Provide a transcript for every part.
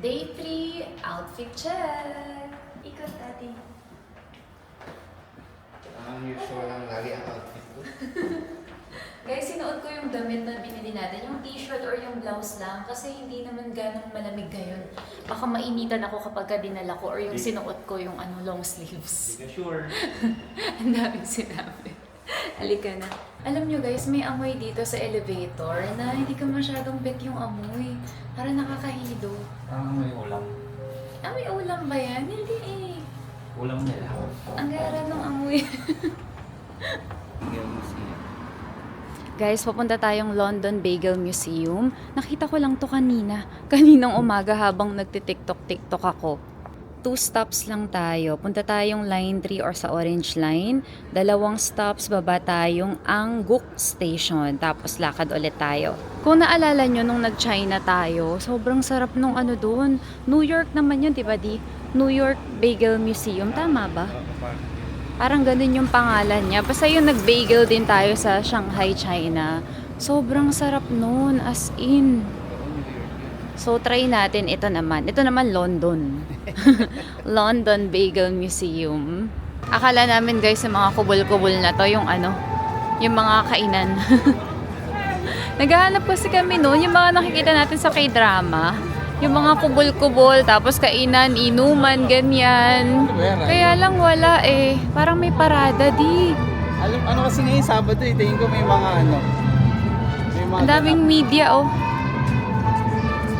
Day 3, outfit check! Ikot natin. Ang usual lang lagi ang outfit ko. Guys, sinuot ko yung damit na binili natin. Yung t-shirt or yung blouse lang. Kasi hindi naman ganong malamig ngayon. Baka mainitan ako kapag dinala ko or yung sinuot ko yung long sleeves. Hindi ka sure. Ang daming sinabi. Halika na. Alam nyo guys, may amoy dito sa elevator na hindi ka masyadong bet yung amoy. Para nakakahilo. Parang may ulam. Ah, may ulam ba yan? Hindi eh. Ulam nila. Ang gara ng amoy. Bagel Museum. Guys, papunta tayong London Bagel Museum. Nakita ko lang to kanina. Kaninang umaga habang nagtitiktok-tiktok ako. 2 stops lang tayo. Punta tayong line 3 or sa Orange Line. 2 stops, baba tayong Angguk Station. Tapos lakad ulit tayo. Kung naalala nyo nung nag-China tayo, sobrang sarap nung doon. New York naman yun, diba di? New York Bagel Museum. Tama ba? Parang ganun yung pangalan niya. Basta yung nag-bagel din tayo sa Shanghai, China. Sobrang sarap nun. As in. So, try natin ito naman. Ito naman, London. London Bagel Museum. Akala namin guys, sa mga kubol-kubol na to, yung yung mga kainan. Naghahanap kasi kami noon, yung mga nakikita natin sa K-drama. Yung mga kubol-kubol, tapos kainan, inuman, ganyan. Kaya lang wala eh. Parang may parada di. Ano kasi ngayon Sabado eh, tingin ko may mga may mga Ang daming media oh.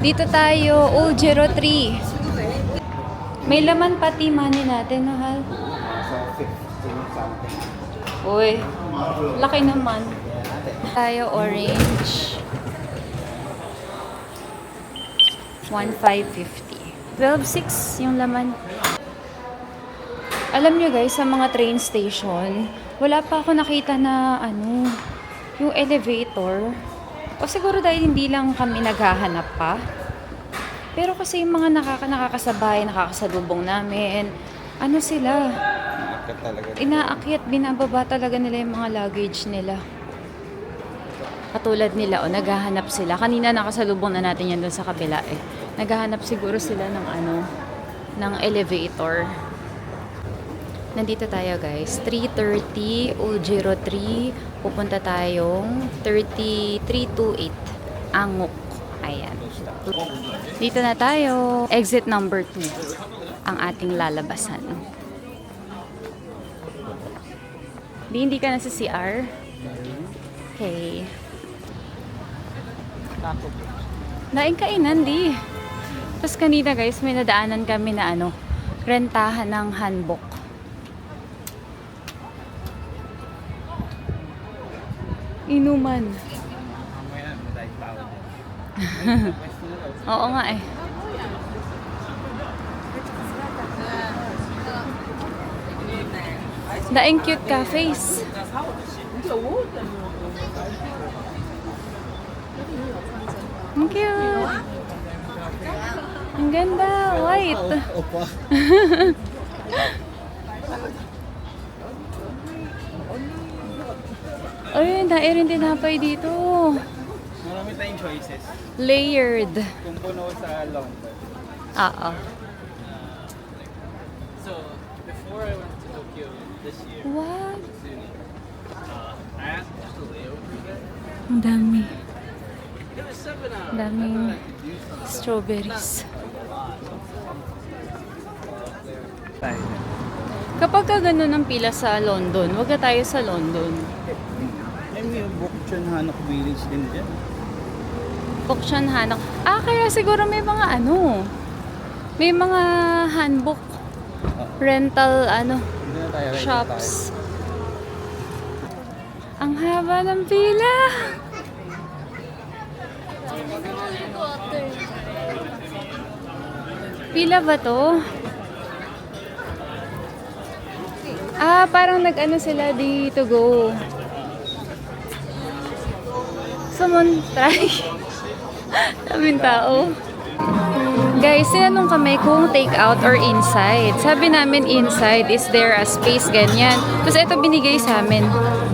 Dito tayo, 03. May laman pati money natin, mahal. So, 15 something. Uy, laki naman. Tayo orange. 1,550. 12,600 yung laman. Alam nyo guys, sa mga train station, wala pa ako nakita na yung elevator. O siguro dahil hindi lang kami naghahanap pa. Pero kasi yung mga nakakasabay, nakakasalubong namin, sila? Nakakit talaga. Inaakyat, binababa talaga nila yung mga luggage nila. Katulad nila, naghahanap sila. Kanina nakasalubong na natin yan doon sa kabila eh. Naghahanap siguro sila ng elevator. Nandito tayo guys. 330 03. Pupunta tayong 3328. Angguk. Ayan. Dito na tayo. Exit number 2. Ang ating lalabasan. Hindi ka na sa CR? Okay. Daing kainan, di. Tapos kanina guys, may nadaanan kami na rentahan ng hanbok. Inuman. Oo nga eh. Daing cute cafes. Ang cute. Ang ganda. White. Opa. Ay, rin tinapay dito. Marami tayong choices. Layered. Kung puno sa London. Oo. So, before I went to Tokyo this year, What? I asked to layover again. Ang dami. It was 7 hours. Daming I could do something. strawberries. Tayo. Kapag ka ganun ang pila sa London, wag na tayo sa London. Ay, may Bukchon Hanok Village din dyan. Bokshan Hanok. Kaya siguro may mga may mga handbook rental Hindi na tayo. shops. Ang haba ng pila. Pila ba to? Parang sila dito go. Someone try. Daming tao. Guys, tinanong kami kung take out or inside. Sabi namin inside, is there a space, ganyan. Tapos ito binigay sa amin.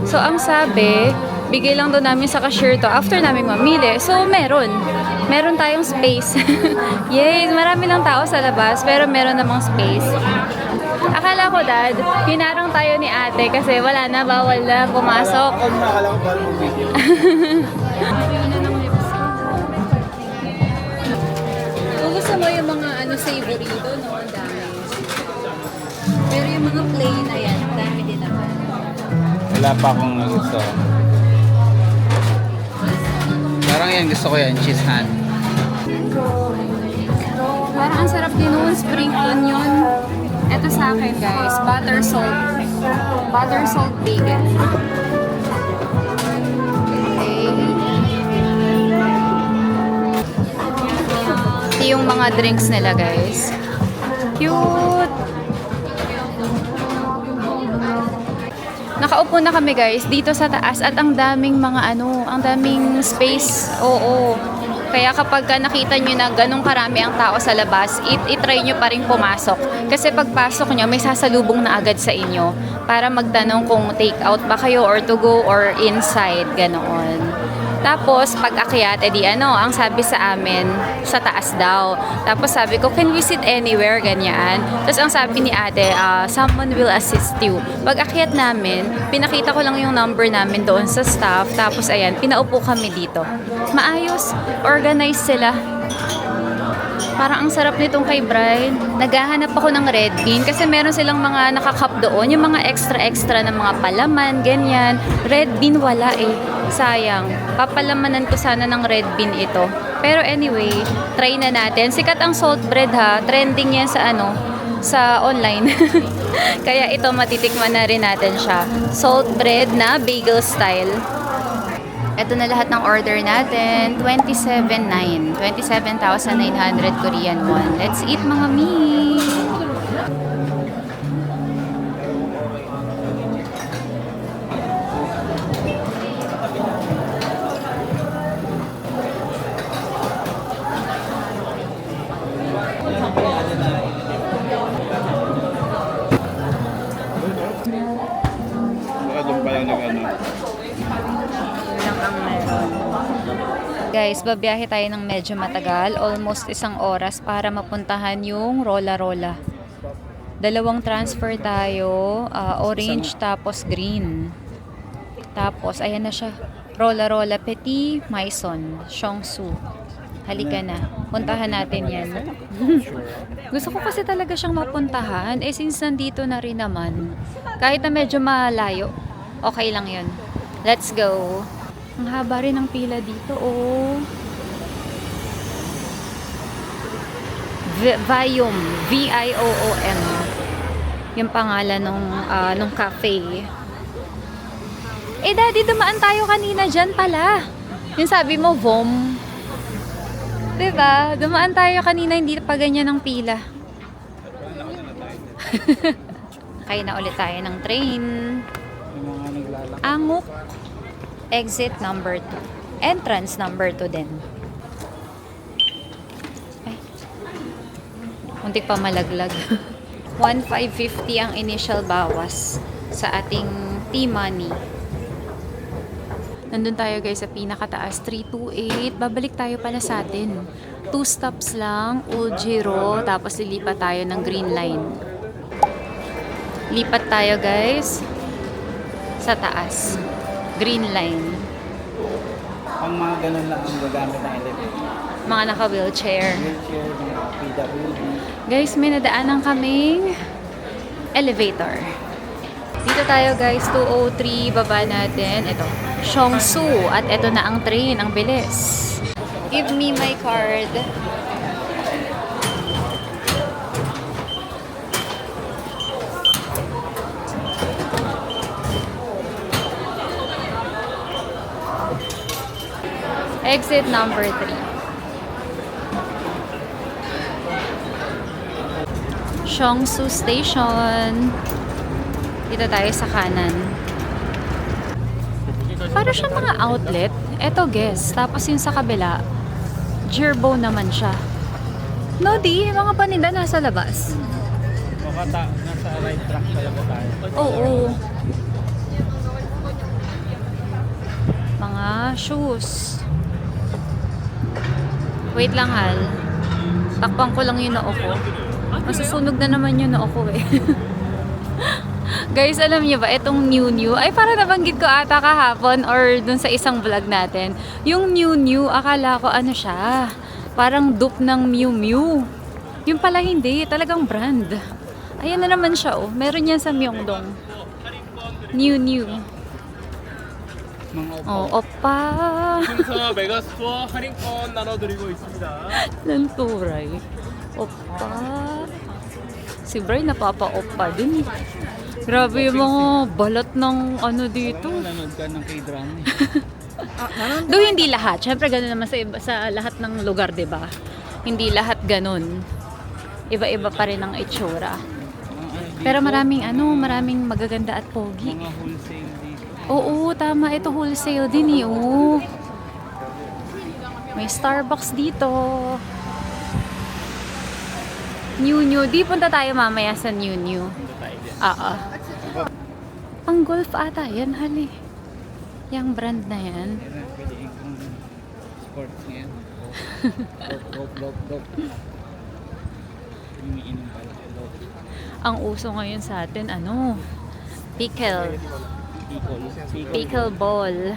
So, ang sabi, Bigay lang daw namin sa cashier to after namin mamili. So, meron. Meron tayong space. Yay! Marami lang tao sa labas, pero meron namang space. Akala ko, Dad, hinarang tayo ni ate kasi wala na, bawal na pumasok. Ako nakakala ko bawal mong video. Kung gusto mo yung mga savory doon, no? Ang dami. Pero yung mga plain na yan, ang dami din naman. Wala pa akong gusto. Parang yan, gusto ko yan, cheese hand. Parang ang sarap din nun, spring onion. Ito sa akin, guys, butter salt. Butter salt bacon. Okay. Ito yung mga drinks nila, guys. Cute! Nakaupo na kami, guys, dito sa taas at ang daming mga ang daming space. Oo. Kaya kapag nakita nyo na ganong karami ang tao sa labas, itry nyo pa rin pumasok. Kasi pagpasok nyo, may sasalubong na agad sa inyo para magtanong kung take out ba kayo or to go or inside, ganoon. Tapos, pag akyat, ang sabi sa amin, sa taas daw. Tapos sabi ko, can we sit anywhere, ganyan. Tapos ang sabi ni ate, someone will assist you. Pag akyat namin, pinakita ko lang yung number namin doon sa staff. Tapos ayan, pinaupo kami dito. Maayos, organized sila. Parang ang sarap nitong kay Brian. Naghahanap ako ng red bean kasi meron silang mga nakakap doon. Yung mga extra-extra na mga palaman, ganyan. Red bean wala eh. Sayang. Papalamanan ko sana ng red bean ito. Pero anyway, try na natin. Sikat ang salt bread ha. Trending yan sa sa online. Kaya ito matitikman na rin natin siya. Salt bread na bagel style. Ito na lahat ng order natin. 27,900 Korean won. Let's eat mga mi! Baka doon pa lang Guys, babiyahe tayo ng medyo matagal. Almost 1 oras para mapuntahan yung Rola Rola. 2 transfer tayo. Orange tapos green. Tapos, ayan na siya. Rola Rola Petit Maison. Seongsu. Halika na. Puntahan natin yan. Gusto ko kasi talaga siyang mapuntahan. Since nandito na rin naman. Kahit na medyo malayo, okay lang yun. Let's go. Ang haba rin ng pila dito, oh. Viom. V-I-O-O-M. Yung pangalan nung cafe. Daddy, dumaan tayo kanina dyan pala. Yung sabi mo, Vom. Diba? Dumaan tayo kanina, hindi pa ganyan ang pila. Kaya na ulit tayo ng train. Angok. Exit number 2. Entrance number 2 din. Ay. Muntik pa malaglag. 1,550 ang initial bawas sa ating T-Money. Nandun tayo guys sa pinakataas, 328. Babalik tayo pala sa atin. 2 stops lang, Old Giro, tapos lilipat tayo ng Green Line. Lipat tayo guys sa taas. Green Line. Ang mga ganun lang ang gagamit ng elevator. Mga naka-wheelchair. Wheelchair, mga PWD. Guys, may nadaanan kaming elevator. Dito tayo guys, 203, baba natin. Ito, Seongsu. At ito na ang train, ang bilis. Give me my card. Exit number 3. Seongsu Station. Dito tayo sa kanan. Para siya mga outlet. Eto guess. Tapos yung sa kabila, Jirbo naman siya. No, di. Mga paninda nasa labas. Nasa right track talaga tayo. Oo. Mga shoes. Wait lang, Hal. Takpan ko lang yung noo ko. Masusunog na naman yung noo ko eh. Guys, alam niyo ba, itong New, ay para nabanggit ko ata kahapon or dun sa isang vlog natin. Yung New, akala ko ano siya, parang dupe ng Miu Miu. Yung pala hindi, talagang brand. Ayan na naman siya oh, meron yan sa Myeongdong. New. Mga opa. Oh, opa. 순서 메가스토어 할인권 나눠드리고 있습니다. Nanturay. Opa. Si Bray napapa-opa din. Grabe yung mga balat ng ano dito. Nanonood ka ng K-drama. Do hindi lahat. Syempre ganun naman sa lahat ng lugar, 'di ba? Hindi lahat ganun. Iba-iba pa rin ang itsura. Pero maraming magaganda at pogi. Mga wholesale dito. Oo, tama. Ito wholesale din eh. Oh. May Starbucks dito. New. Di punta tayo mamaya sa New. Oo. Pang golf ata yan, hali. Yang brand na yan. Yan na, pwede ikong sports ngayon. Dop. Umiinom pala. Ang uso ngayon sa atin, pickle. Pickleball.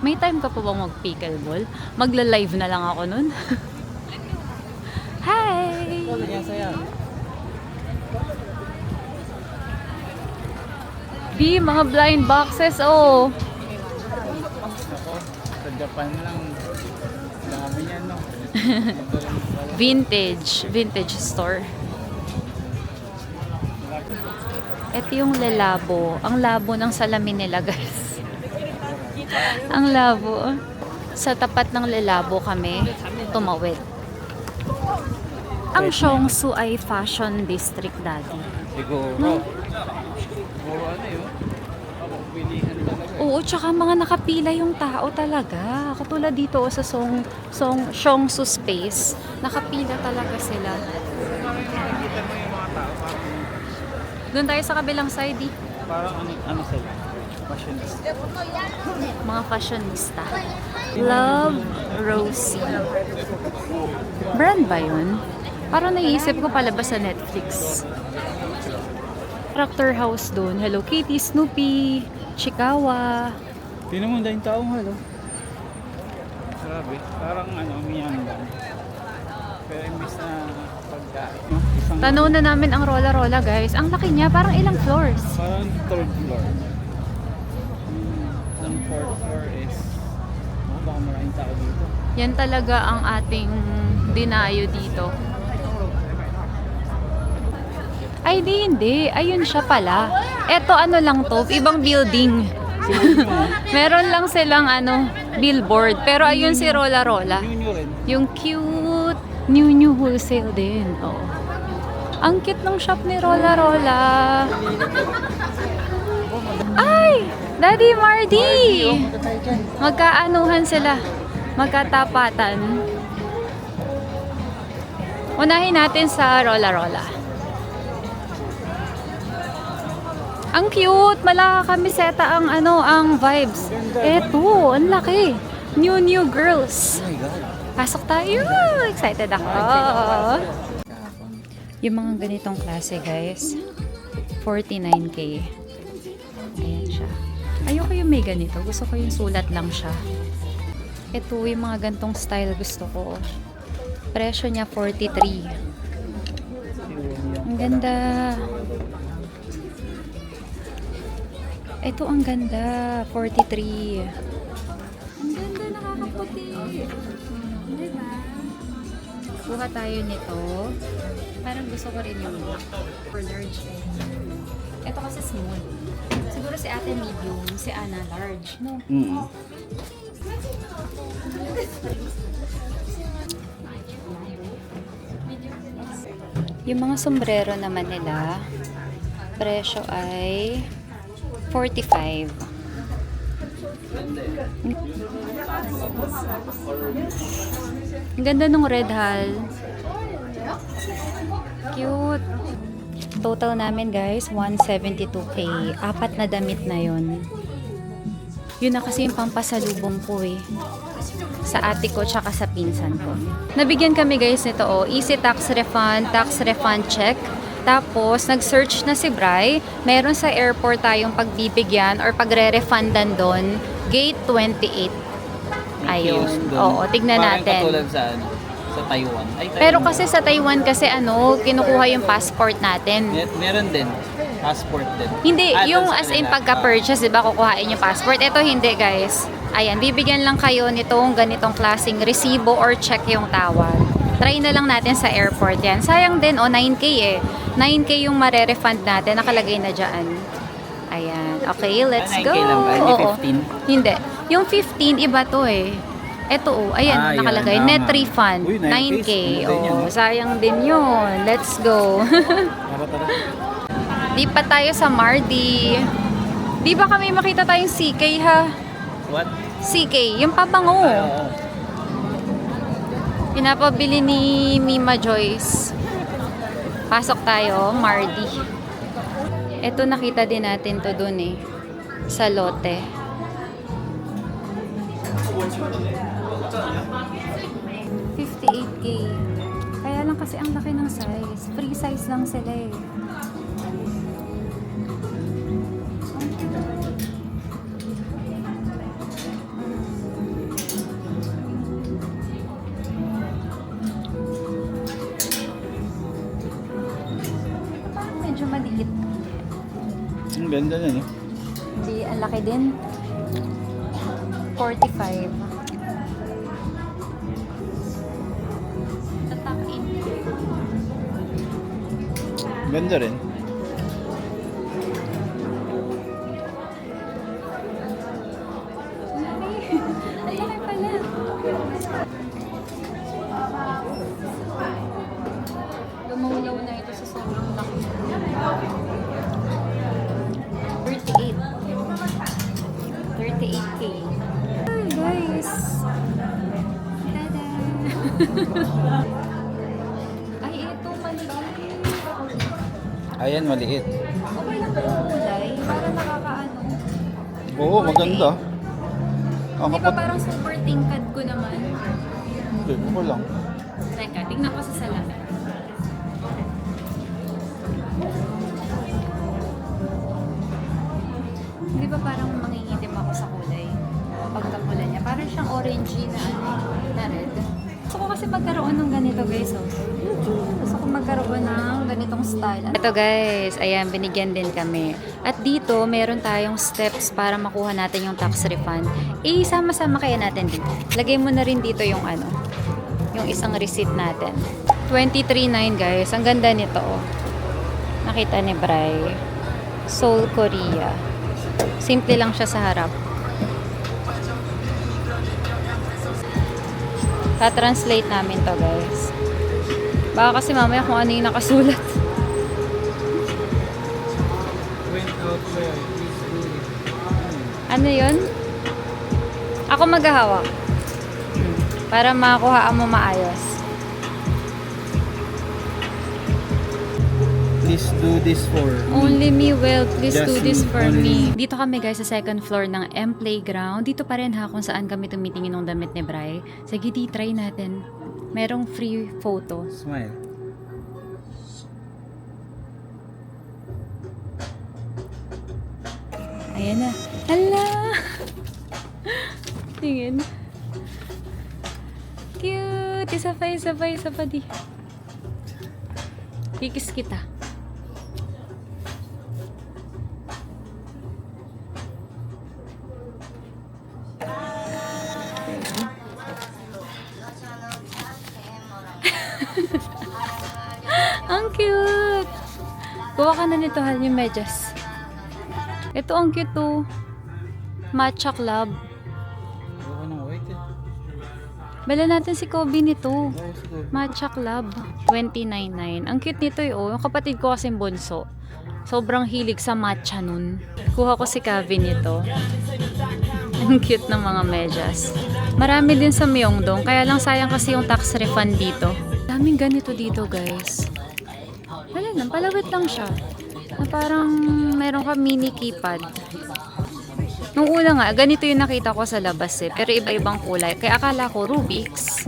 May time ka pa bang mag-pickleball? Magla-live na lang ako nun. Hi! Yan saya. Mga blind boxes, oh. Ako, sa Japan lang. Dami niyan, no? Vintage store. Ito yung lalabo. Ang labo ng salamin nila, guys. Ang labo. Sa tapat ng lalabo kami tumawid. Ang Seongsu ay fashion district dati. Siguro. Siguro ano yun? Pilihan talaga. Oo, tsaka mga nakapila yung tao talaga. Katulad dito sa Seongsu Space, nakapila talaga sila. Nakikita mo yung mga tao, parang Doon tayo sa kabilang side, eh. ano sila? Fashionista. Mga fashionista. Love Rosie. Brand ba yun? Parang naiisip ko palabas sa Netflix. Tractor House doon. Hello Kitty, Snoopy, Chikawa. Tingnan mo, dahil taong halo. Grabe, parang Myanmar. Pero imbis na pagkain, no? Tanaw na namin ang Rola-Rola, guys. Ang laki niya, parang ilang floors. Parang third floor. Ang fourth floor is, baka maraming tao dito. Yan talaga ang ating dinayo dito. Ay, hindi. Ayun siya pala. Eto lang to, ibang building. Meron lang silang billboard. Pero ayun si Rola-Rola. Yun rin. Yung cute New wholesale din. Oo. Ang cute ng shop ni Rola-Rola. Ay! Daddy Mardy! Magkaanuhan sila. Magkatapatan. Unahin natin sa Rola-Rola. Ang cute! Malaka kamiseta ang vibes. Eto, ang laki. New girls. Oh my God. Pasok tayo! Excited ako! Yung mga ganitong klase, guys, 49K. Ayan siya. Ayoko yung may ganito. Gusto ko yung sulat lang siya. Ito, yung mga gantong style gusto ko. Presyo niya 43. Ang ganda. Ito, ang ganda. 43. Ang ganda, nakakaputi. Diba? Kuha tayo nito. Parang gusto ko rin yung for large. Ito kasi small. Siguro si ate medium, si Ana large. No? Yung mga sombrero naman nila, presyo ay 45. Ang ganda nung red hal. Cute. Total namin guys, 172K. 4 na damit na yon. Yun na kasi yung pampasalubong ko eh. Sa ate ko tsaka sa pinsan ko. Nabigyan kami guys nito easy tax refund check. Tapos, nag-search na si Bri. Meron sa airport tayong pagbibigyan or pagre-refundan doon. Gate 28. Ayun. Oo, tignan Parang natin. katulad sa sa Taiwan. Ay, Taiwan. Pero kasi sa Taiwan kasi kinukuha yung passport natin. Meron din. Passport din. Hindi, yung doon sa as in kanila. pagka-purchase, di ba, kukuhain yung passport. Ito hindi, guys. Ayan, bibigyan lang kayo nitong ganitong klaseng resibo or check yung tawag. Try na lang natin sa airport yan. Sayang din, 9K eh. 9K yung mare-refund natin, nakalagay na dyan. Ayan, okay, let's 9K go. lang ba? Hindi Oo. 15? Hindi. Yung 15, iba to eh. Ito ayan, Ah, yan, nakalagay. tama. Net refund, Uy, 9K. 9K. Ano din yun, eh? Sayang din yun. Let's go. Tara. Lipat tayo sa Mardi. Di ba kami makita tayong CK ha? What? CK, yung pabango. Ay, oo. Pinapabili ni Mima Joyce. Pasok tayo, Mardi. Ito nakita din natin to dun eh. Sa lote. $58K. Kaya lang kasi ang laki ng size. Free size lang sila eh. Parang medyo maliit. Ang ganda na, no? Hindi, ang laki din. 45. Tatak in. Ganda rin. Ang laki pala. Lumulaw na ito sa sobrang laki. 38. 38K. Hi guys! Tada! Ay, ito maliit. Ayan, maliit. Okay lang ba yung kulay? Para nakakaano. Oo, maganda. Di ba parang super tingkad ko naman? Hindi ko lang. Teka, tignan ko sa salamin. Di ba parang mangingitim ako sa kulay? Pagkapula niya. Parang siyang orangey na na red. Gusto ko kasi magkaroon ng ganito guys. Oh. Gusto ko magkaroon ng ganitong style. Ito guys, ayan, binigyan din kami. At dito, meron tayong steps para makuha natin yung tax refund. Sama-sama kaya natin dito. Lagay mo na rin dito yung yung isang receipt natin. 23.9 guys. Ang ganda nito. Oh. Nakita ni Bri. Seoul, Korea. Simple lang siya sa harap. Ta-translate namin to guys. Baka kasi mamaya kung ano yung nakasulat. Ano yun? Ako maghahawak. Para makuhaan mo maayos. Please do this for me. Only me will. Please Just do this me, for only me. Dito kami guys sa second floor ng M Playground. Dito pa rin ha kung saan kami tumitingin ng damit ni Bri. Sige, try natin. Merong free photo. Smile. Ayan na. Hala! Tingin. Cute! Isa pa di. Kikis kita. Ang cute! Kuha ka na nito, hal yung medyas. Ito ang cute to. Matcha Club. Ako nang wait eh. Bala natin si Kobe nito. Matcha Club. 29.9. Ang cute nito yung kapatid ko kasing bunso. Sobrang hilig sa matcha nun. Kuha ko si Kevin nito. Ang cute ng mga medyas. Marami din sa Myeongdong. Kaya lang sayang kasi yung tax refund dito. Daming ganito dito guys. Wala lang, palawit lang siya. Na parang meron ka mini keypad. Nung una nga, ganito yung nakita ko sa labas eh. Pero iba-ibang kulay. Kaya akala ko Rubik's.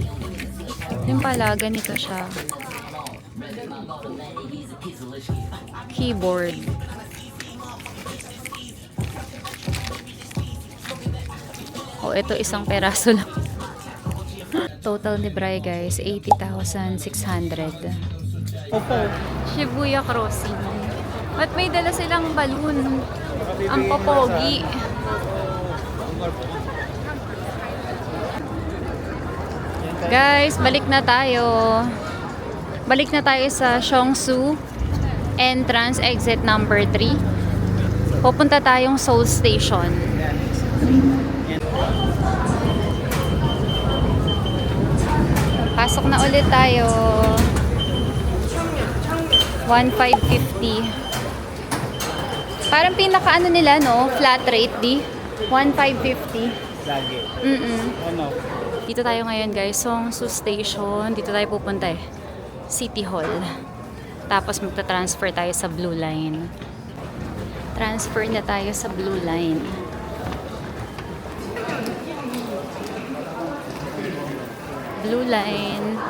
Yung pala, ganito siya. Keyboard. Oh, ito isang peraso lang. Total ni Bray guys, 80,600. Opo. Shibuya Crossing. At may dala silang balloon. Ang popogi. Guys, balik na tayo. Balik na tayo sa Seongsu entrance exit number 3. Pupunta tayong Seoul Station. Pasok na ulit tayo. 1,550. Parang pinaka-ano nila, no? Flat rate, di? 1,550. Lagi. Ano? Dito tayo ngayon, guys. Seongsu Station. Dito tayo pupunta eh. City Hall. Tapos magta-transfer tayo sa Blue Line. Transfer na tayo sa Blue Line. Blue Line.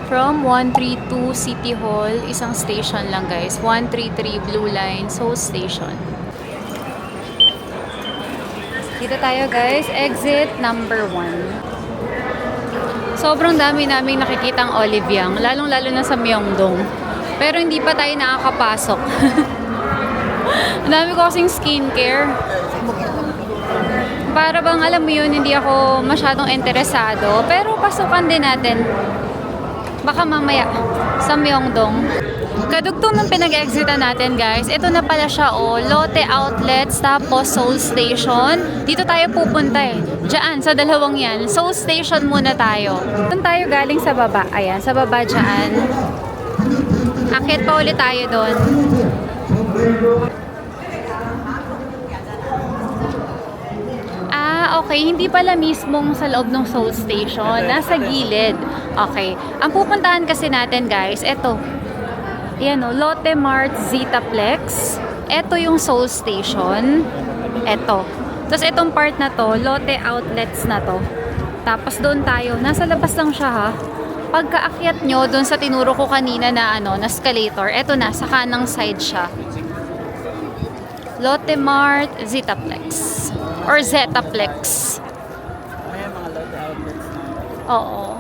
From 132 City Hall, isang station lang guys. 133 Blue Line, Seoul Station. Dito tayo guys, exit number 1. Sobrang dami naming nakikitang Olivyang, lalong-lalo na sa Myeongdong. Pero hindi pa tayo nakakapasok. Ang dami ko kasing skincare. Para bang alam mo yun, hindi ako masyadong interesado. Pero pasukan din natin. Baka mamaya sa Myeongdong. Kadugtong ng pinag-exitan natin guys, ito na pala siya Lotte Outlets tapos Seoul Station. Dito tayo pupunta eh. Diyan, sa dalawang yan. Seoul Station muna tayo. Doon tayo galing sa baba. Ayan, sa baba diyan. Akit pa ulit tayo doon. Okay, hindi pala mismong sa loob ng Seoul Station, nasa gilid. Okay, ang pupuntahan kasi natin guys, eto. Ayan o, Lotte Mart Zitaplex. Eto yung Seoul Station. Eto. Tapos etong part na to, Lotte Outlets na to. Tapos doon tayo, nasa labas lang siya ha. Pagkaakyat nyo doon sa tinuro ko kanina na na escalator, eto na, sa kanang side siya. Lotte Mart Zitaplex. Or Zetaplex. May mga Lotte outlets na. Oo.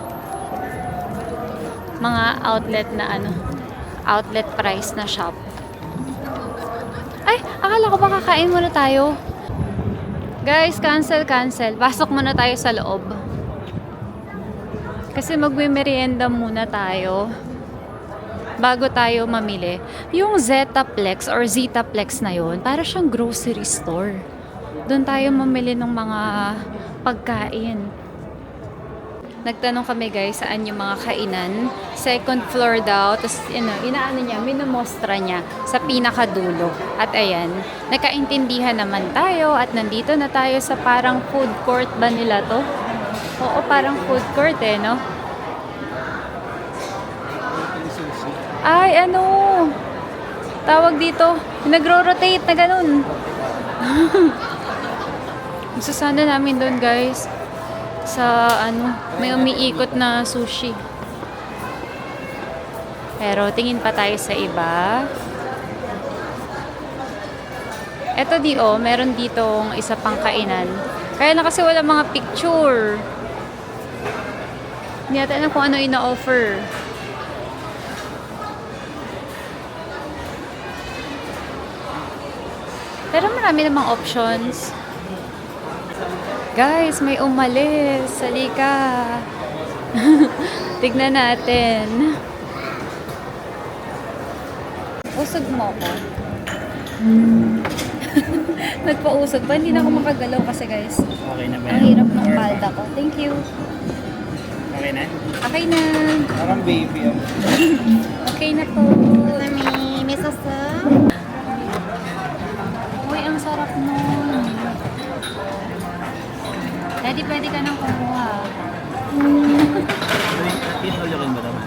Mga outlet na outlet price na shop. Ay, akala ko ba kakain muna tayo? Guys, cancel. Pasok muna tayo sa loob. Kasi magme-merienda muna tayo bago tayo mamili. Yung Zetaplex or Zitaplex na yon, para siyang grocery store. Doon tayo mamili ng mga pagkain. Nagtanong kami guys saan yung mga kainan. Second floor daw. Tapos inaano niya, minumostra niya sa pinakadulo. At ayan, nakaintindihan naman tayo at nandito na tayo sa parang food court ba nila to? Oo, parang food court eh, no? Ay, tawag dito, nagro-rotate na ganun. Gusto sana namin doon guys sa may umiikot na sushi. Pero tingin pa tayo sa iba. Eto meron ditong isa pang kainan. Kaya na kasi wala mga picture. Hindi natin alam kung ano ina-offer. Pero marami namang options. Guys, may umalis. Halika. Tignan natin. Usog mo ko. Nagpausog pa. Hindi na ako makagalaw kasi guys. Okay na ba? Ang hirap ng palda ko. Thank you. Okay na? Okay na. Parang baby ako. Okay na po. Mami, may sasa. Uy, ang sarap nun. Daddy, pwede ka nang kumuha. Eat all you can ba naman?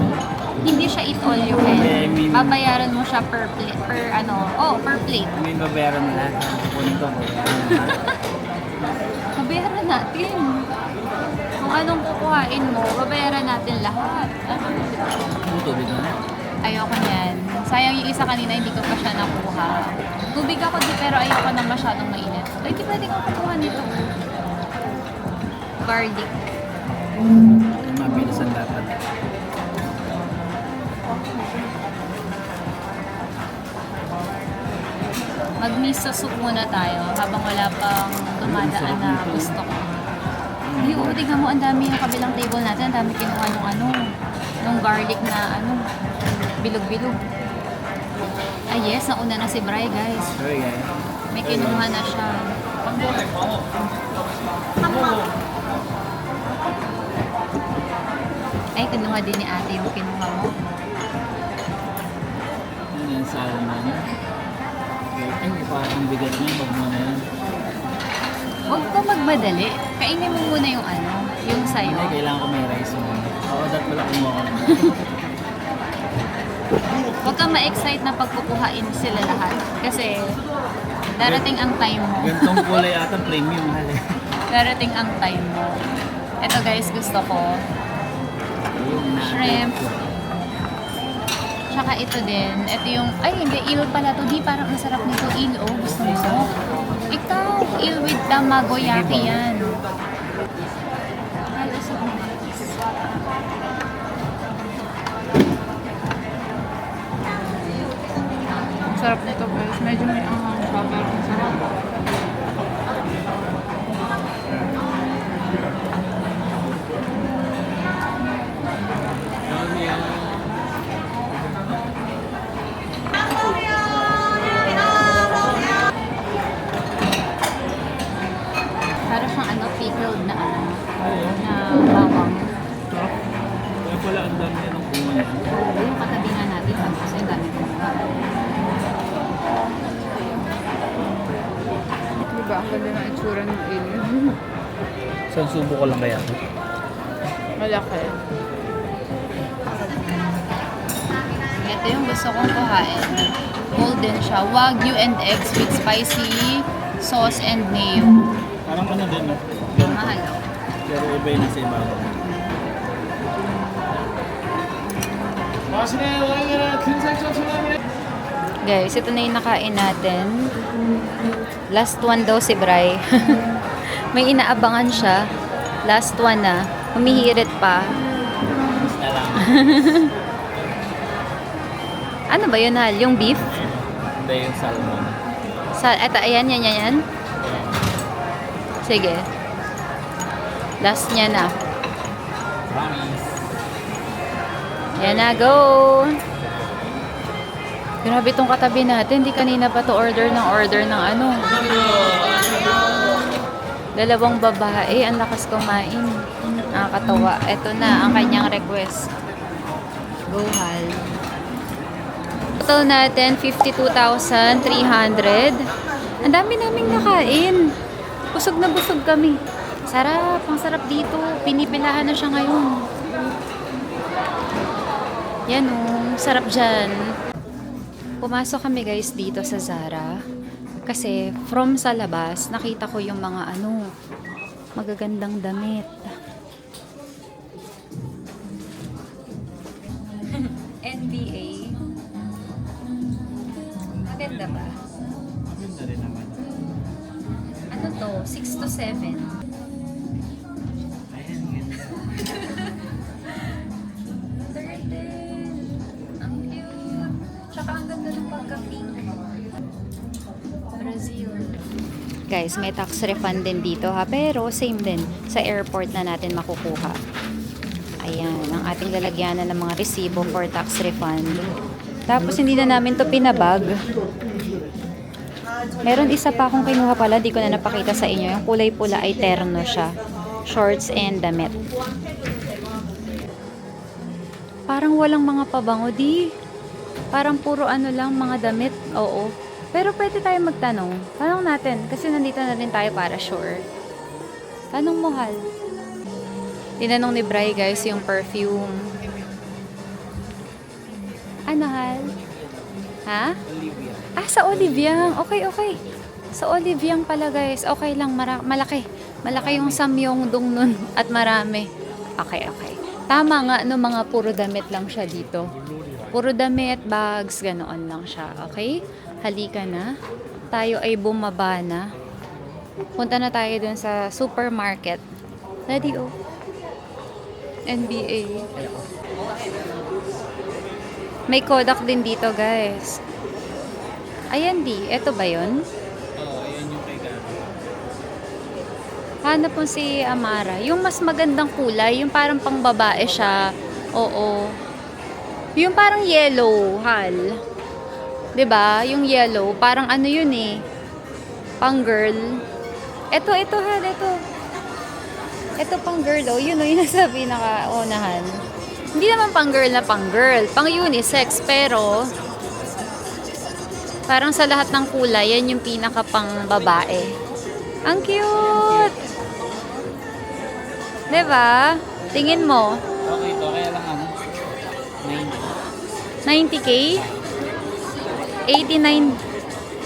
Hindi siya eat all you can. I mean, Babayaran mo siya per plate, per plate. Ano yung babayaran mo lahat? Kukunin ko, babayaran mo lahat. Babayaran natin. Kung anong kukuhain mo, babayaran natin lahat. Yung tubig mo na. Ayoko niyan. Sayang yung isa kanina, hindi ko pa siya nakuha. Tubig ako di, pero ayoko na masyadong mainit. Ay, di pwede kang kukuha nito. Garlic. Mabilisan dapat. Mag-miso soup muna tayo habang wala pang dumadaan na gusto ko. Ay, oo, tignan mo, ang dami yung kabilang table natin. Ang dami kinuha nung garlic na bilog-bilog. Ay, yes, nauna na si Bri, guys. Sorry guys. May kinuha na siya. Ay, kinuha din ni ate yung kinuha mo. Ano yung salmon? Ay, parang bigat niya. Wag mo na yun. Huwag ka magmadali. Kainin mo muna yung yung sayo. Hindi, kailangan ko may rice mo. Oo, dapat pala kumuha ko na. Huwag kang ma-excite na pagkukuhain sila lahat. Kasi darating ang time mo. Gantong kulay ata premium mahal eh. Darating ang time mo. Ito guys, gusto ko. Yung Shrimp. Tsaka ito din. Ito yung, ay hindi, eel pala to. Di, parang ang sarap nito. Eel, oh. Gusto mo? Ikaw, eel with tamagoyaki yan. Halos ako. Ang sarap nito guys. Medyo may anghang siya, pero ang sarap. Para siyang pickled na na bawang. Kaya pala ang dami niya ng bunga niya. Yung katabi nga natin, kasi ang dami kong Diba, ang ganda ng itsura ng alien. Saan subo ko lang kaya? Malaki. Ito yung gusto kong kuhain. Golden siya. Wagyu and eggs with spicy sauce and mayo. Parang ano din, no? Mahal. Oh. Pero iba yun sa iba. Guys, ito na yung nakain natin. Last one daw si Bri. May inaabangan siya. Last one na. Humihirit pa. Mas na lang. Ano ba yun, Hal? Yung beef? Hindi yung salmon. Eto, ayan, yan. Sige. Last niya na. Promise. Yan na, go! Grabe itong katabi natin. Di kanina pa to order ng dalawang babae. Ang lakas kumain. Nakakatawa. Ito na ang kanyang request. Go, Hal. Total natin, 52,300. Ang dami naming nakain. Busog na busog kami. Sarap. Ang sarap dito. Pinipilahan na siya ngayon. Yan o. Sarap dyan. Pumasok kami guys dito sa Zara. Kasi from sa labas, nakita ko yung mga magagandang damit. NBA. Maganda ba? Maganda rin naman. Ano to? 6 to 7. Ayan, ganda. Ang cute. Tsaka ang ganda ng pagka-pink. Brazil. Guys, may tax refund din dito ha. Pero same din sa airport na natin makukuha. Ayan, ang ating lalagyanan ng mga resibo for tax refund. Tapos hindi na namin to pinabag. Meron isa pa akong kinuha pala, di ko na napakita sa inyo. Yung kulay pula ay terno siya. Shorts and damit. Parang walang mga pabango, di. Parang puro lang, mga damit. Oo. Pero pwede tayo magtanong. Tanong natin, kasi nandito na rin tayo para sure. Tanong mo, Hal. Tinanong ni Bri, guys, yung perfume. Ano, Hal? Ha? Olivia. Ah, sa Oliviang. Okay, okay. Sa Oliviang pala guys. Okay lang, malaki. Malaki yung samyongdong nun at marami. Okay, okay. Tama nga, no, mga puro damit lang siya dito. Puro damit, bags, ganoon lang siya. Okay? Halika na. Tayo ay bumaba na. Punta na tayo dun sa supermarket. Daddy, oh. NBA. May Kodak din dito, guys. Ayan, di. Ito ba yun? Oo, ayan yung kay Gabi. Hanap mo si Amara. Yung mas magandang kulay, yung parang pang babae siya. Oo. Yung parang yellow, hal. 'Di ba? Yung yellow, parang ano yun eh. Pang girl. Ito, hal, ito. Ito pang girl, oh. Yun, oh, yung nasa pinaka-unahan. Hindi naman pang girl na pang girl. Pang unisex, pero parang sa lahat ng kulay, yan yung pinaka pang babae. Ang cute! Diba? Tingin mo, Okay to, kaya lang ano, 90. 90K? 89.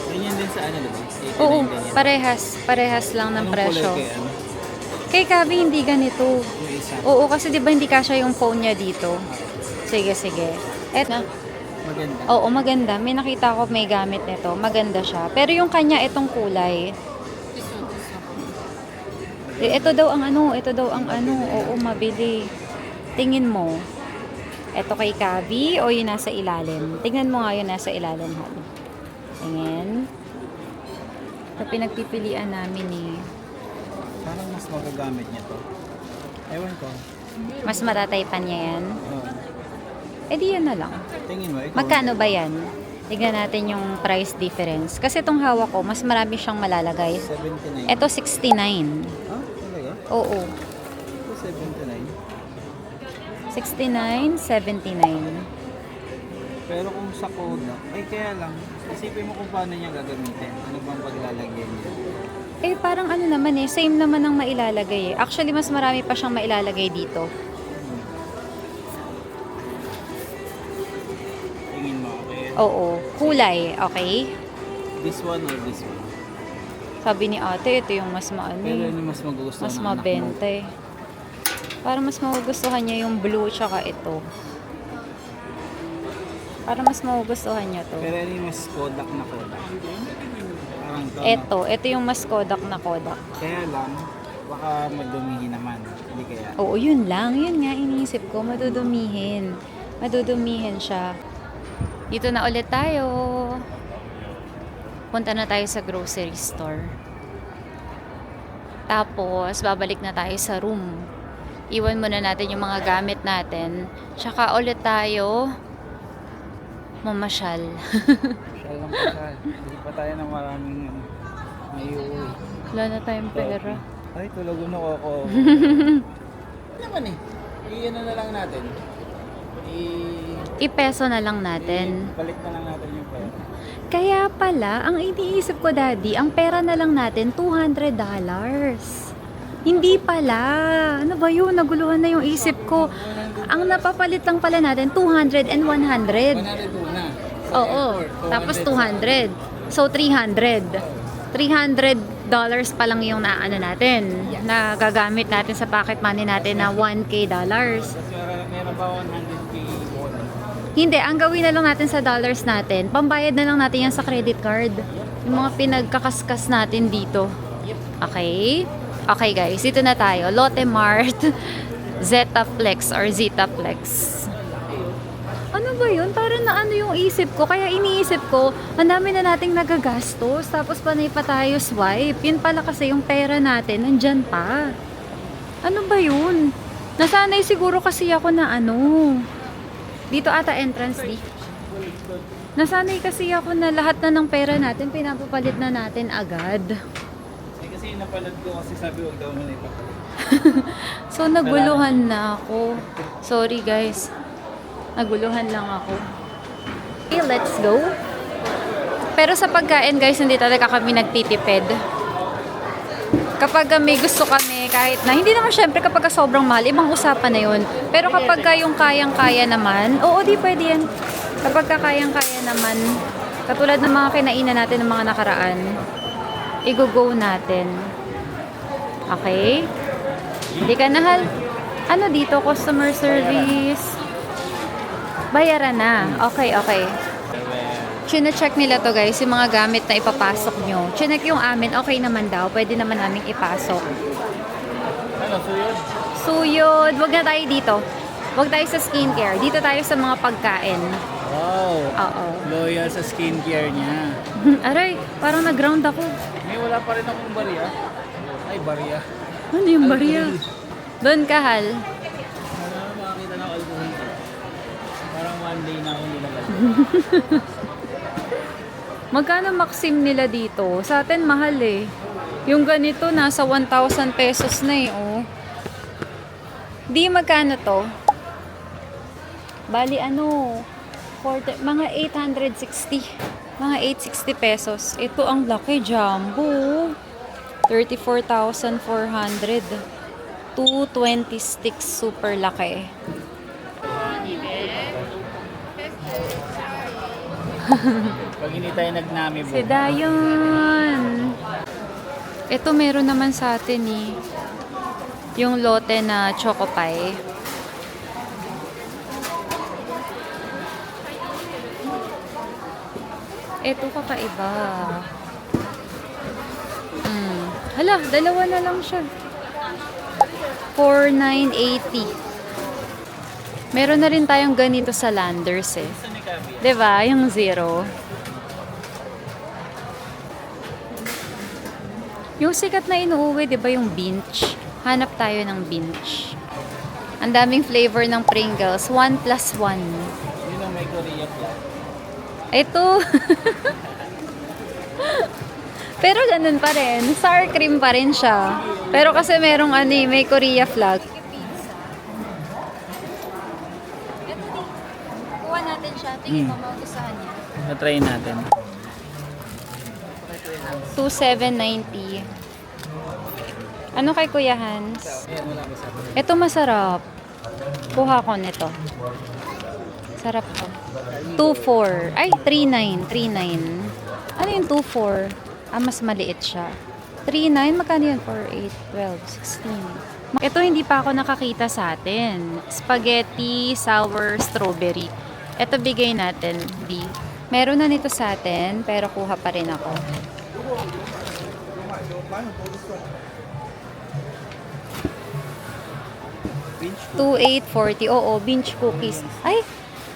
Ganyan din sa ano, diba? 89 Oo, ganyan. parehas lang ng Anong presyo. kulay kay ano? Kay Kabi, hindi ganito. Yung isa. Oo, kasi di ba hindi kasya yung phone niya dito? Sige, sige. Eto. Maganda. Oo, maganda. May nakita ko may gamit nito. Maganda siya. Pero yung kanya, itong kulay. Ito daw ang ano. Oo, mabili. Tingin mo. Ito kay Kabi o yung nasa ilalim? Tingnan mo nga yung nasa ilalim. Hali. Tingin. Ito pinagpipilian namin eh. Parang mas magagamit niya to. Ewan ko. Mas matataypan niya yan. Oo. Eh di yan na lang. Tingin mo, ikaw. Magkano ba yan? Tignan natin yung price difference. Kasi itong hawak ko, mas marami siyang malalagay. 79. Ito 69. Ah, talaga? Oo. Ito 79. 69, 79. Pero kung sa Kodak, ay kaya lang, isipin mo kung paano niya gagamitin. Ano bang paglalagyan niya? Eh parang ano naman eh, same naman ang mailalagay eh. Actually, mas marami pa siyang mailalagay dito. Tingin mo, okay? Oo. Kulay, okay? This one or this one? Sabi ni ate, ito yung mas maano Pero eh. ano mas magugustuhan Mas ng anak mo? mabenta eh. Para mas magugustuhan niya yung blue tsaka ito. Para mas magugustuhan niya to. Pero ano yung mas Kodak na Kodak? Parang to, no? Ito yung mas Kodak na Kodak. Kaya lang, baka madumihin naman. Hindi kaya. Oo, yun lang. Yun nga, iniisip ko. Madudumihin. Madudumihin siya. Dito na ulit tayo. Punta na tayo sa grocery store. Tapos, babalik na tayo sa room. Iwan muna natin yung mga gamit natin. Tsaka ulit tayo mamasyal. Siya lang pa siya. Hindi pa tayo ng maraming ano, may uuwi. Wala na tayong pera. Ay, tulagon ako ako. Ano naman eh. I-ano na lang natin. Ipeso na lang natin. Balik na lang natin yung pera. Kaya pala, ang iniisip ko, Daddy, ang pera na lang natin, $200. Hindi pala. Ano ba yun? Naguluhan na yung isip ko. Ang napapalit lang pala natin, 200 and 100. 100 na. Oo. Tapos 200. So, 300. $300 pa lang yung naano natin. Na gagamit natin sa pocket money natin na 1K dollars. Tapos meron ba 100k bonus? Hindi, ang gawin na lang natin sa dollars natin, pambayad na lang natin yan sa credit card. Yung mga pinagkakaskas natin dito. Okay? Okay guys, dito na tayo. Lotte Mart, Zetaflex or Zetaflex. Ano ba yun? Parang na ano yung isip ko. Kaya iniisip ko, ang dami na nating nagagastos. Tapos panay pa tayo swipe. Yun pala kasi yung pera natin, nandyan pa. Ano ba yun? Nasanay siguro kasi ako na ano. Dito ata entrance di. Nasanay kasi ako na lahat na ng pera natin, pinapapalit na natin agad. Eh kasi napanood ko kasi sabi wag daw muna ipapalit. So, naguluhan na ako. Sorry guys. Naguluhan lang ako. Okay, let's go. Pero sa pagkain guys, hindi talaga kami nagtitipid. Kapag may gusto kami, kahit na, hindi naman syempre kapag sobrang mahal, ibang usapan na yun. Pero kapag yung kayang-kaya naman, oo, di pwede yan. Kapag kakayang-kaya naman, katulad ng mga kinainan natin ng mga nakaraan, i-go natin. Okay? Hindi ka nahal. Ano dito? Customer service. Bayaran na. Okay, okay. Chine-check nila to guys, yung mga gamit na ipapasok nyo. Chinek yung amin, okay naman daw. Pwede naman namin ipasok. Ano, suyod? Suyod. Wag na tayo dito. Wag tayo sa skincare. Dito tayo sa mga pagkain. Wow. Oo. Loyal sa skincare niya. Aray, parang nag-ground ako. May wala pa rin akong barya. Ay, barya. Ano yung barya? Doon ka, Hal. Ano makakita ng alcohol ko? Parang one day na akong nilagay. Magkano maxim nila dito? Sa atin, mahal eh. Yung ganito, nasa 1,000 pesos na eh, oh. Di magkano to? Bali, ano, mga 860. Mga 860 pesos. Ito ang laki, jumbo. 34,400. 220 sticks, super laki. Pag hindi tayo nagnami Si Dayon. Ito meron naman sa atin eh. Yung lote na Choco Pie. Ito kakaiba. Hala, dalawa na lang siya. 4,980. Meron na rin tayong ganito sa Landers eh. 'Di ba? Yung zero. Yung sikat na inuuwi, 'di ba, yung Binch? Hanap tayo ng Binch. Ang daming flavor ng Pringles, 1+1. Yun ang may Korea flag. Ito. Pero ganun pa rin. Sour cream pa rin siya. Pero kasi merong may Korea flag. Kuha natin siya. Tingin mo, magustuhan niya. Na-try natin. 2,790. Ano kay Kuya Hans? Ayan, wala ka sa akin. Ito masarap. Kuha ko nito. Sarap to. 2,400. Ay, 3,900. 3,900. Ano yung 2,400? Mas maliit siya. 3,900. Magkano yun? 4, 8, 12, 16. Ito hindi pa ako nakakita sa atin. Spaghetti, sour, strawberry. Ito bigay natin, B. Meron na nito sa atin, pero kuha pa rin ako. Pinch 2,840. Oo, Binch cookies. Ay!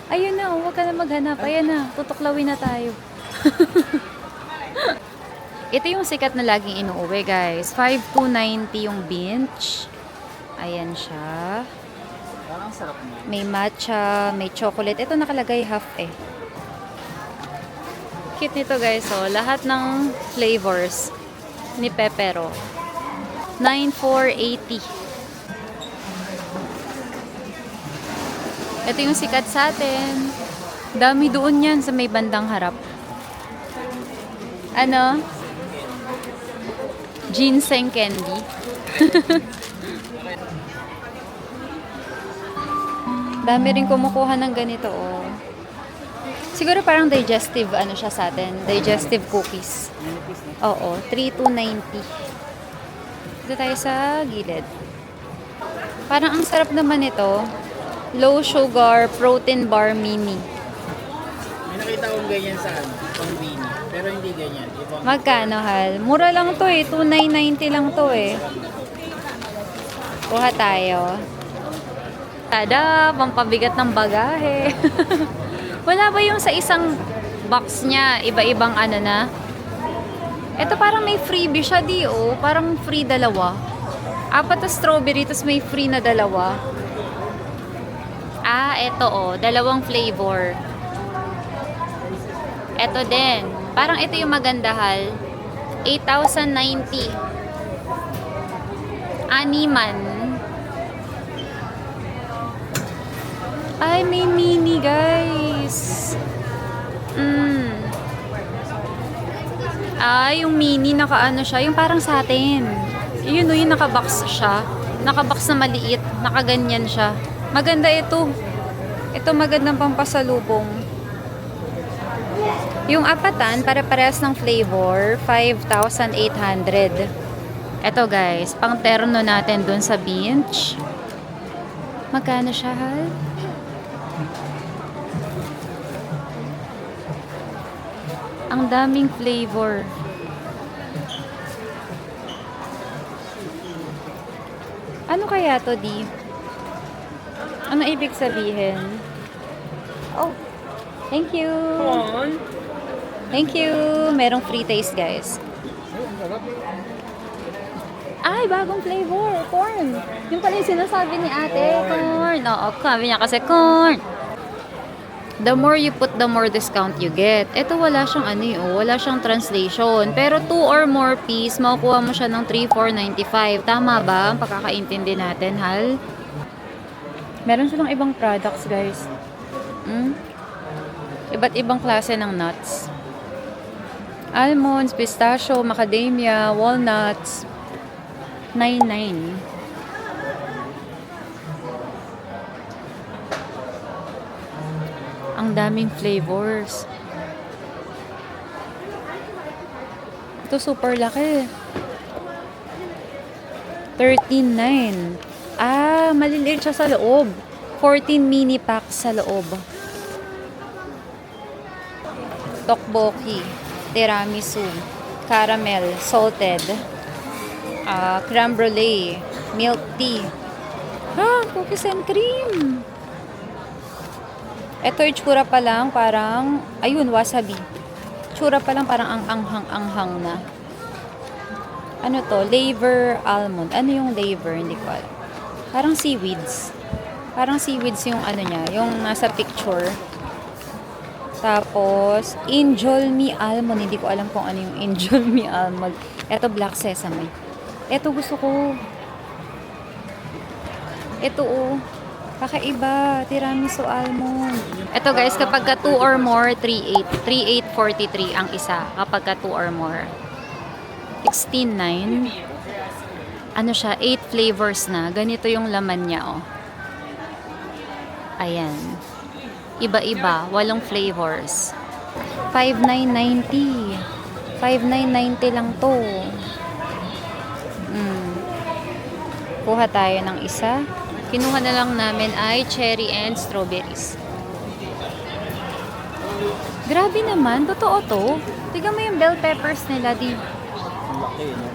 Ayun na, huwag ka na maghanap. Ayan na, tutuklawin na tayo. Ito yung sikat na laging inuuwi, guys. 5,290 yung Binch. Ayan siya. parang sarap niya. May matcha, may chocolate. Ito nakalagay half eh. Cute nito, guys. So, lahat ng flavors ni Pepero. 9,480. Ito yung sikat sa atin. Dami doon yan sa may bandang harap. Ano? Ginseng candy. Dami rin kumukuha ng ganito, oh. Siguro parang digestive, ano siya sa atin. Digestive cookies. Oo, 3,290. Dito tayo sa gilid. Parang ang sarap naman ito. Low sugar protein bar mini. May nakita akong ganyan sa Convini. Pero hindi ganyan. Ibang Magkano, Hal? Mura lang to eh. 2,990 lang to eh. Kuha tayo. Tada! Pampabigat ng bagahe. Wala ba yung sa isang box niya, iba-ibang ano na? Ito parang may freebie siya, di oh. Parang free dalawa. 4 na strawberry, tapos may free na dalawa. Ito oh. 2 flavor. Ito din. Parang ito yung maganda, Hal. 8,090. Animan. Ay, may mini, guys. Yung mini, nakaano siya. Yung parang sa atin. Yun o, yung nakabox siya. Nakabox na maliit. Nakaganyan siya. Maganda ito. Ito magandang pampasalubong. Yung apatan, para-parehas ng flavor, 5,800. Eto guys, pang terno natin dun sa beach. Magkano siya, Hal? Ang daming flavor. Ano kaya to, Di? Ano ibig sabihin? Oh, thank you. Thank you. Merong free taste, guys. Ay, bagong flavor. Corn. Yung pala yung sinasabi ni ate. Corn. Oo, sabi niya kasi corn. The more you put, the more discount you get. Ito wala siyang wala siyang translation. Pero 2 or more piece, makukuha mo siya ng 3,495. Tama ba? Ang pagkakaintindi natin, Hal? Meron silang ibang products, guys. Iba't ibang klase ng nuts. Almonds, pistachio, macadamia, walnuts. 99. Ang daming flavors. Ito super laki. 13.9. Ah, maliliit siya sa loob. 14 mini packs sa loob. Tteokbokki, tiramisu, caramel, salted, creme brulee, milk tea. Cookies and cream. Ito itsura pa lang parang, ayun, wasabi. Itsura pa lang parang ang anghang-anghang na. Ano to? Laver almond. Ano yung laver? Hindi ko alam. Parang seaweeds. Parang seaweeds yung ano niya, yung nasa picture. Tapos, angel me almond. Hindi ko alam kung ano yung angel me almond. Ito black sesame. Ito gusto ko. Ito kakaiba, tiramisu almond. Ito guys, kapag ka 2 or more, 3,843 ang isa. Kapag ka 2 or more. 16,9. Ano siya, 8 flavors na. Ganito yung laman niya, oh. Ayan. Iba-iba, 8 flavors. 5,990. 5,990 lang to. Kuha tayo ng isa. Kinuha na lang namin ay cherry and strawberries. Grabe naman, totoo to. Tignan mo yung bell peppers nila, Di. Laki, no?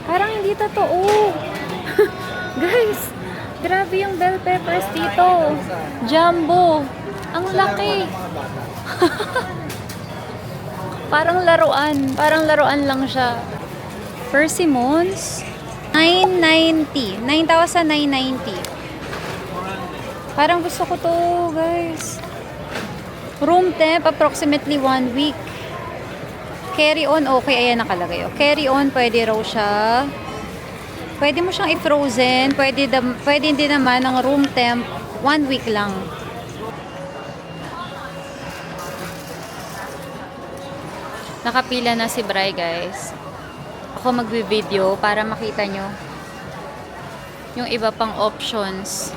Parang hindi totoo. Guys, grabe yung bell peppers dito. Jumbo. Ang laki. Parang laruan. Parang laruan lang siya. Persimmons. 990. 9,990. Parang gusto ko to, guys. Room temp, approximately 1 week. Carry on, okay. Ayan nakalagay. Carry on, pwede raw siya. Pwede mo siyang i-frozen. Pwede din naman ng room temp, 1 week lang. Nakapila na si Bri, guys. Ako magbi-video para makita nyo yung iba pang options.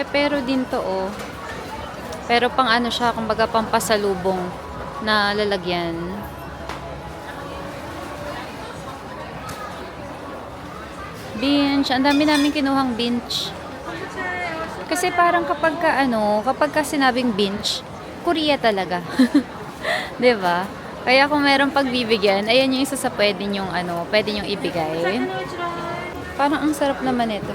Pero din to, oh. Pero pang ano siya, kumbaga pang pasalubong na lalagyan. Bench. Ang dami namin kinuhang bench. Kasi parang kapag ka sinabing bench, Korea talaga. 'Di ba? Kaya kung merong pagbibigyan, ayan yung isa sa pwede nyong ibigay. Parang ang sarap naman ito.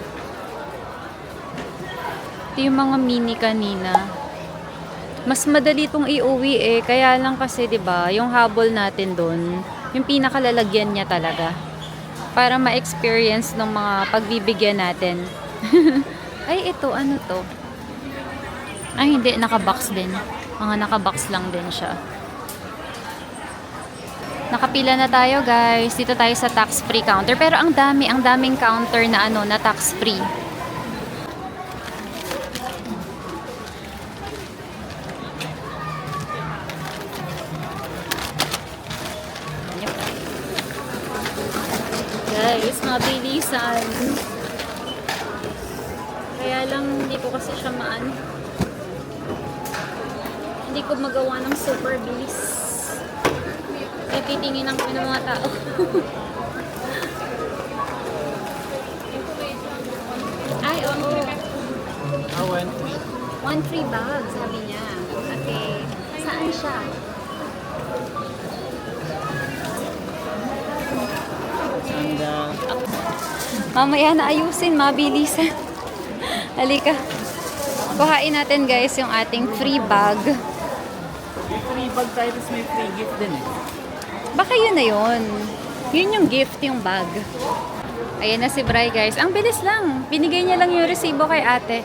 Ito yung mga mini kanina. Mas madali itong iuwi kaya lang kasi 'di ba, yung habol natin doon, yung pinakalalagyan niya talaga. Para ma-experience ng mga pagbibigyan natin. Ay, ito, ano to? Ay, hindi, naka-box din. Mga naka-box lang din siya. Nakapila na tayo, guys. Dito tayo sa tax-free counter. Pero ang daming counter na na tax-free. guys, mabilisan. Kaya lang, hindi ko kasi siya hindi ko magawa ng super bilis. Kaya titinginan ko ng mga tao. Ay, oo. One free bag, sabi niya. Okay. Saan siya? Sandal. Mamaya na ayusin, mabilisan. Halika. Kuhain natin guys yung ating free bag. May free bag tayo, tapos may free gift din eh. Baka yun na yun. Yun yung gift, yung bag. Ayan na si Bri guys. Ang bilis lang. Binigay niya lang yung resibo kay ate.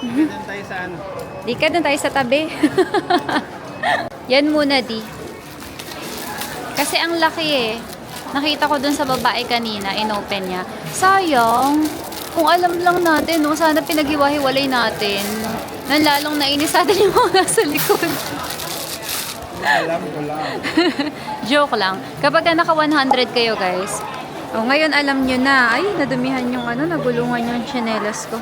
Doon tayo sa ano? Di ka, dun tayo sa tabi. Yan muna, di. Kasi ang laki eh. Nakita ko dun sa babae kanina, inopen niya. Sayang. Kung alam lang natin, no, sana pinaghiwa-hiwalay natin. Nanlalong nainis natin yung mga nasa likod. Alam ko lang. Joke lang. Kapag naka 100 kayo, guys. Oh, ngayon alam nyo na. Ay, nadumihan yung nagulungan yung tsinelas ko.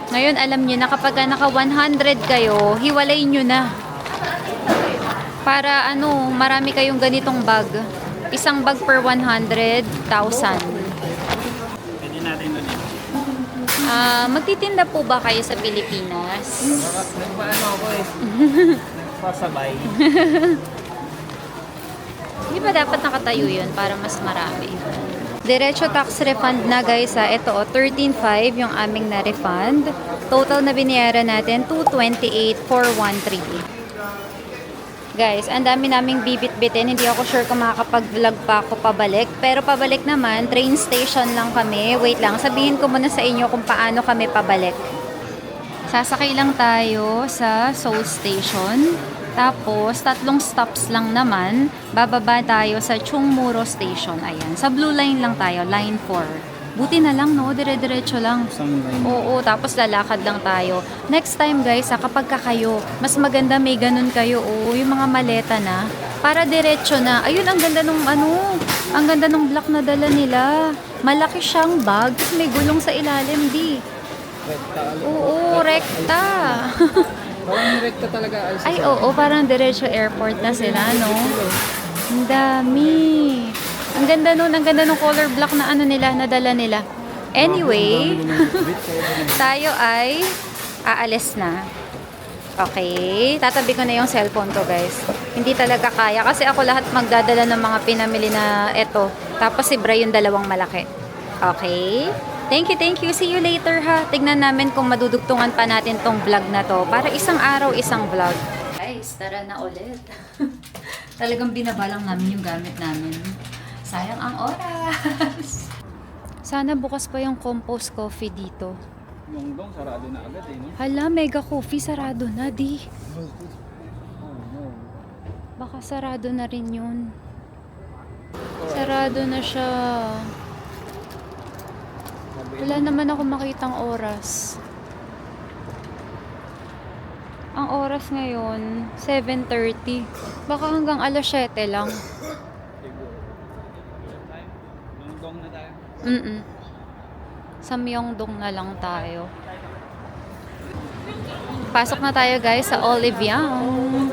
Ngayon alam nyo na kapag naka 100 kayo, hiwalay nyo na. Para marami kayong ganitong bag. Isang bag per 100,000. Pwede natin doon eh. Magtitinda po ba kayo sa Pilipinas? Nagpaano ako eh. Nagpasabay. Di ba dapat nakatayo yun para mas marami? Diretso tax refund na guys ha. Ito 13.5 yung aming na-refund. Total na binayaran natin 228,413. Guys, ang dami naming bibit-bitin. Hindi ako sure kung makakapag-vlog pa ako pabalik. Pero pabalik naman, train station lang kami. Wait lang, sabihin ko muna sa inyo kung paano kami pabalik. Sasakay lang tayo sa Seoul Station. Tapos, 3 stops lang naman. Bababa tayo sa Chungmuro Station. Ayan, sa Blue Line lang tayo, Line 4. Buti na lang, no? Dire-diretso lang. Isang line. Oo, tapos lalakad lang tayo. Next time guys, kapag kayo, mas maganda may ganun kayo, yung mga maleta na, para diretso na. Ayun, ang ganda nung ang ganda nung black na dala nila. Malaki siyang bag, tapos may gulong sa ilalim, di. Oo, rekta. Parang rekta talaga. Ay, oo, parang diretso airport na sila, no? Ang dami. Ang ganda nung color black na nadala nila. Anyway, tayo ay aalis na. Okay, tatabi ko na yung cellphone ko guys. Hindi talaga kaya kasi ako lahat magdadala ng mga pinamili na eto. Tapos si Bri yung dalawang malaki. Okay? Thank you. See you later ha. Tignan namin kung madudugtungan pa natin tong vlog na to. Para isang araw, isang vlog. Guys, tara na ulit. Talagang binabalang namin yung gamit namin. Sayang ang oras. Sana bukas pa yung Compost Coffee dito. Yung dong sarado na agad eh, no? Hala, Mega Coffee sarado na, di. Baka sarado na rin yun. Sarado na siya. Wala naman ako makitang oras. Ang oras ngayon, 7:30. Baka hanggang alas 7 lang. Myeongdong na tayo. Sa Myeongdong na lang tayo. Pasok na tayo guys sa Oliviang.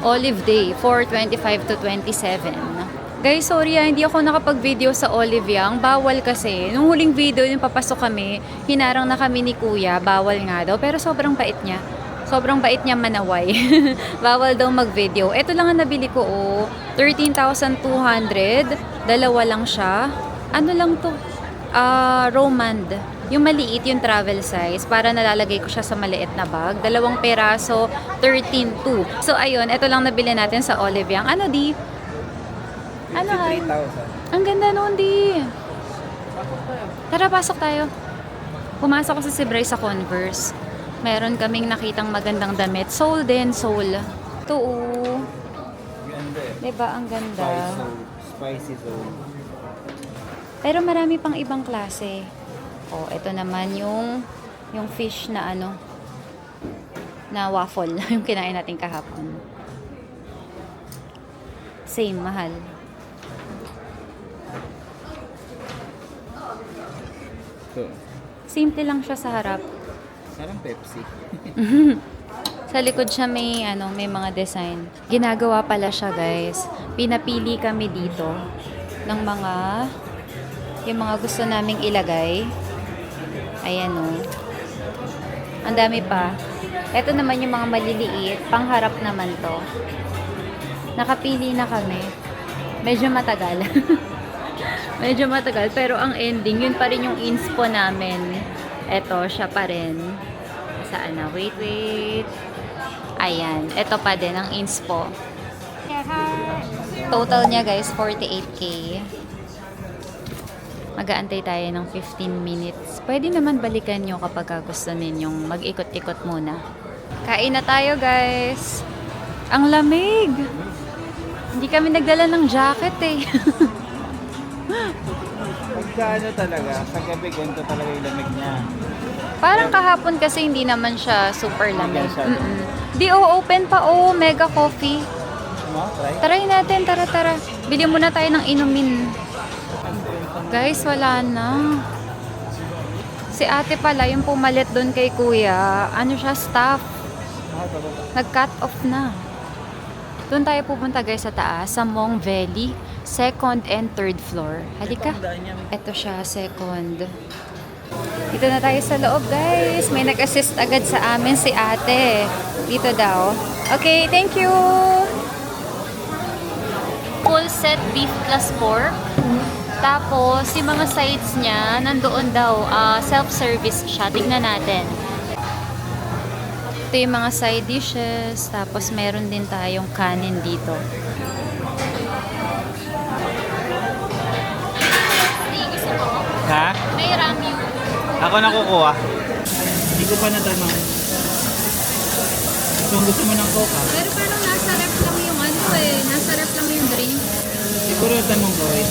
Olive Day, 4:25 to 27. Guys, sorry hindi ako nakapag-video sa Oliviang. Bawal kasi. Nung huling video, yung papasok kami, hinarang na kami ni Kuya. Bawal nga daw. Pero sobrang bait niya. Sobrang bait niya manaway. Bawal daw mag-video. Ito lang ang nabili ko, 13,200. Dalawa lang siya. Ano lang to? Romand. Yung maliit, yung travel size. Para nalalagay ko siya sa maliit na bag. 2 peraso, 13,200. So, ayun. Ito lang nabili natin sa Oliviang. Ano, di? Ano, 3,000. ang ganda noon, di. Tara, pasok tayo. Pumasok ko sa Sibray sa Converse. Meron kaming nakitang magandang damit. Soul din, soul. Ito, Ganda eh. Diba, ang ganda. Spicy zone. Pero marami pang ibang klase. Ito naman yung fish na na waffle. Yung kinain natin kahapon. Same, mahal. Ito. Simple lang siya sa harap. Parang Pepsi. Sa likod siya may may mga design. Ginagawa pala siya, guys. Pinapili kami dito ng yung mga gusto naming ilagay. Ayan o. Ang dami pa. Ito naman yung mga maliliit. Pangharap naman to. Nakapili na kami. Medyo matagal. Medyo matagal. Pero ang ending, yun pa rin yung inspo namin. Ito, siya pa rin. Saan na? Wait. Ayan. Ito pa din ang inspo. Total niya, guys, 48K. Mag-aantay tayo ng 15 minutes. Pwede naman balikan nyo kapag gusto ninyong mag-ikot-ikot muna. Kain na tayo, guys. Ang lamig. Hindi kami nagdala ng jacket eh. Pagka ano talaga, sa gabi ganito talaga yung lamig niya. Parang kahapon kasi hindi naman siya super lamig. Hindi siya. Di open pa mega coffee. No? Try? Try natin, tara. Bili muna tayo ng inumin. Guys, wala na. Si ate pala, yung pumalit doon kay kuya, ano siya, staff. Nag-cut off na. Doon tayo pupunta, guys, sa taas, sa Mong Valley, 2nd and 3rd floor. Halika. Ito siya, 2nd. Dito na tayo sa loob, guys. May nag-assist agad sa amin si ate. Dito daw. Okay, thank you. Full set beef plus pork. Tapos, yung mga sides niya, nandoon daw. Self-service siya. Tignan natin. Ito yung mga side dishes. Tapos, meron din tayong kanin dito. Ha? May ramyun. Ako nakukuha. Hindi ko pa natanong. Kung gusto mo ng coca, Pero parang nasa ref lang yung nasa ref lang yung drink. siguro tanong ko eh.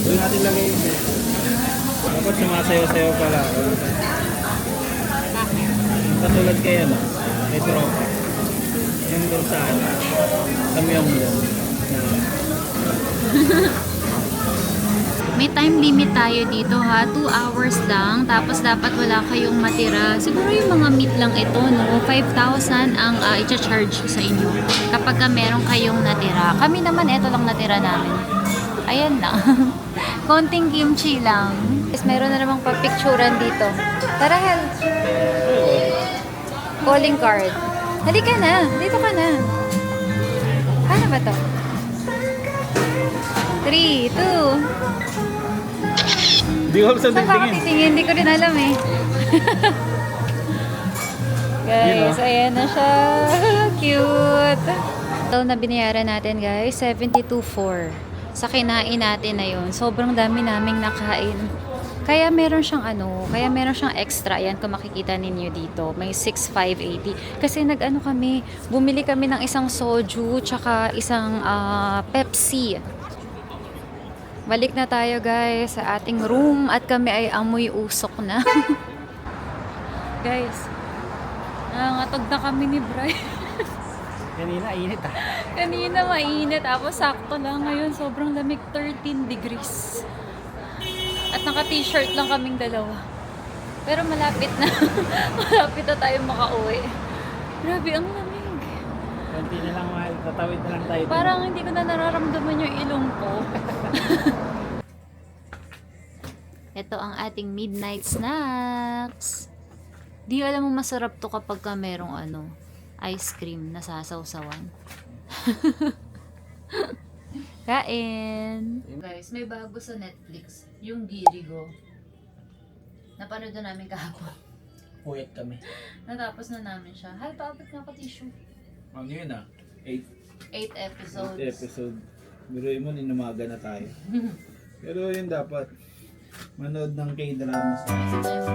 Doon natin lagay yung bed. Dapat sumasayaw-sayaw pala. Katulad kayo, no? May tropa. Yung doon sa Samyong-yong. May time limit tayo dito ha, 2 hours lang, tapos dapat wala kayong matira. Siguro yung mga meat lang ito, no? 5,000 ang i-charge sa inyo kapag meron kayong natira. Kami naman, ito lang natira namin. Ayan na. Konting kimchi lang. Yes, meron na namang papicturan dito. Tara, Hel. Calling card. Halika na. Dito ka na. Ano ba to? 3, 2. Hindi ko sa Saan ba ako titingin? Hindi ko rin alam eh. Guys, ayan na siya. Cute. Total na binayaran natin, guys, 72.4. Sa kinain natin na yun, sobrang dami naming nakain. Kaya meron siyang extra. Ayan, kung makikita ninyo dito, may 6,580. Kasi bumili kami ng isang soju, tsaka isang Pepsi. Balik na tayo, guys, sa ating room at kami ay amoy usok na. Guys, nangangatog na kami ni Brian. Kanina, init ah. Kanina mainit, tapos sakto lang. Ngayon, sobrang lamig, 13 degrees. At naka-t-shirt lang kaming dalawa. Pero malapit na. Malapit na tayo makauwi. Grabe, ang lamig. Konti na lang, mahal. Tatawid na lang tayo. Parang hindi ko na nararamdaman yung ilong ko. Ito ang ating midnight snacks. Di alam mo, masarap to kapag merong ice cream na sasawsawan. Kain! Guys, may bago sa Netflix. Yung Girigo. Napanood na namin kahapon. Puyat kami. Natapos na namin siya. Hay, paabot nga ako tissue. Ano yun ah? 8 8 episodes. episode. Biruin mo, ninumaga na tayo. Pero yun dapat. Manood ng K-dramas. Ito yung